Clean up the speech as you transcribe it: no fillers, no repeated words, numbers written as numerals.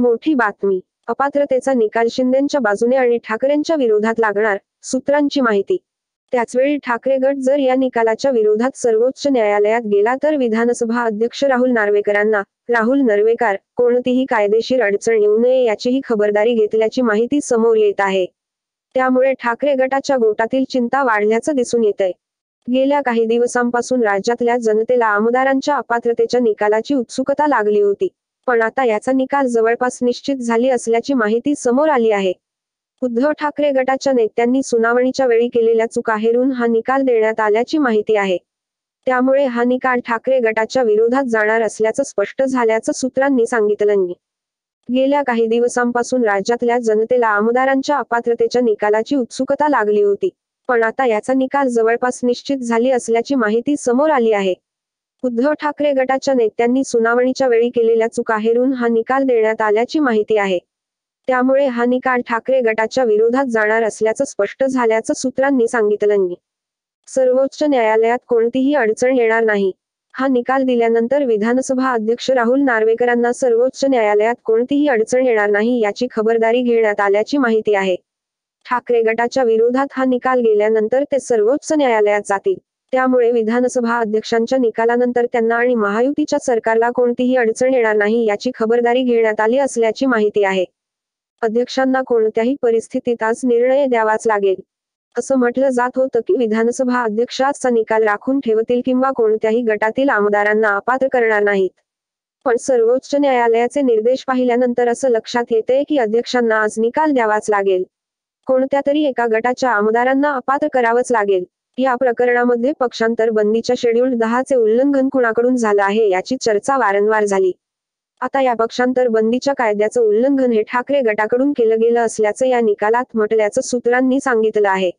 मोठी बातमी. अपात्रतेचा निकाल शिंदेंच्या बाजूने आणि ठाकरेंच्या विरोधात लागणार, सूत्रांची माहिती. त्याचवेळी ठाकरे गट जर या निकालाच्या विरोधात सर्वोच्च न्यायालयात गेला तर विधानसभा अध्यक्ष राहुल नार्वेकर कोणतीही कायदेशीर अडचण येऊ नये याचीही खबरदारी घेतल्याची माहिती समोर येत आहे. त्यामुळे ठाकरे गटाच्या गोटातील चिंता वाढल्याचं दिसून येतंय. गेल्या काही दिवसांपासून राज्यातल्या जनतेला आमदारांच्या अपात्रतेच्या निकालाची उत्सुकता लागली होती. पण आता याचा निकाल जवळपास निश्चित झाली असल्याची माहिती समोर आली आहे. उद्धव ठाकरे गटाच्या नेत्यांनी सुनावणीच्या वेळी केलेल्या चुका हेरून हा निकाल देण्यात आल्याची माहिती आहे. त्यामुळे हा निकाल ठाकरे गटाच्या विरोधात जाणार असल्याचं स्पष्ट झाल्याचं सूत्रांनी सांगितलं. गेल्या काही दिवसांपासून राज्यातल्या जनतेला आमदारांच्या अपात्रतेच्या निकालाची उत्सुकता लागली होती. पण आता याचा निकाल जवळपास निश्चित झाली असल्याची माहिती समोर आली आहे. उद्धव ठाकरे गटाच्या नेत्यांनी सुनावणीच्या वेळी केलेल्या चुका हेरून हा निकाल देण्यात आल्याची माहिती आहे. त्यामुळे हा निकाल ठाकरे गटाच्या विरोधात जाणार असल्याचं स्पष्ट झाल्याचं सूत्रांनी सांगितलं. सर्वोच्च न्यायालयात कोणतीही अडचण येणार नाही. हा निकाल दिल्यानंतर विधानसभा अध्यक्ष राहुल नार्वेकरांना सर्वोच्च न्यायालयात कोणतीही अडचण येणार नाही याची खबरदारी घेण्यात आल्याची माहिती आहे. ठाकरे गटाच्या विरोधात हा निकाल गेल्यानंतर ते सर्वोच्च न्यायालयात जातील. त्यामुळे विधानसभा अध्यक्षांच्या निकालानंतर त्यांना आणि महायुतीच्या सरकारला कोणतीही अडचण येणार नाही याची खबरदारी घेण्यात आली असल्याची माहिती आहे. अध्यक्षांना कोणत्याही परिस्थितीत आज निर्णय द्यावाच लागेल. असं म्हटलं जात होतं की विधानसभा अध्यक्ष आजचा निकाल राखून ठेवतील किंवा कोणत्याही गटातील आमदारांना अपात्र करणार नाहीत. पण सर्वोच्च न्यायालयाचे निर्देश पाहिल्यानंतर असं लक्षात येतंय की अध्यक्षांना आज निकाल द्यावाच लागेल. कोणत्या तरी एका गटाच्या आमदारांना अपात्र करावंच लागेल. या प्रकरणामध्ये पक्षांतर बंदीच्या शेड्यूल 10 चे उल्लंघन कुणाकडून झालं आहे याची चर्चा वारंवार झाली. आता या पक्षांतर बंदीच्या कायद्याचं उल्लंघन हे ठाकरे गटाकडून केलं गेलं असल्याचं या निकालात म्हटल्याचं सूत्रांनी सांगितलं आहे.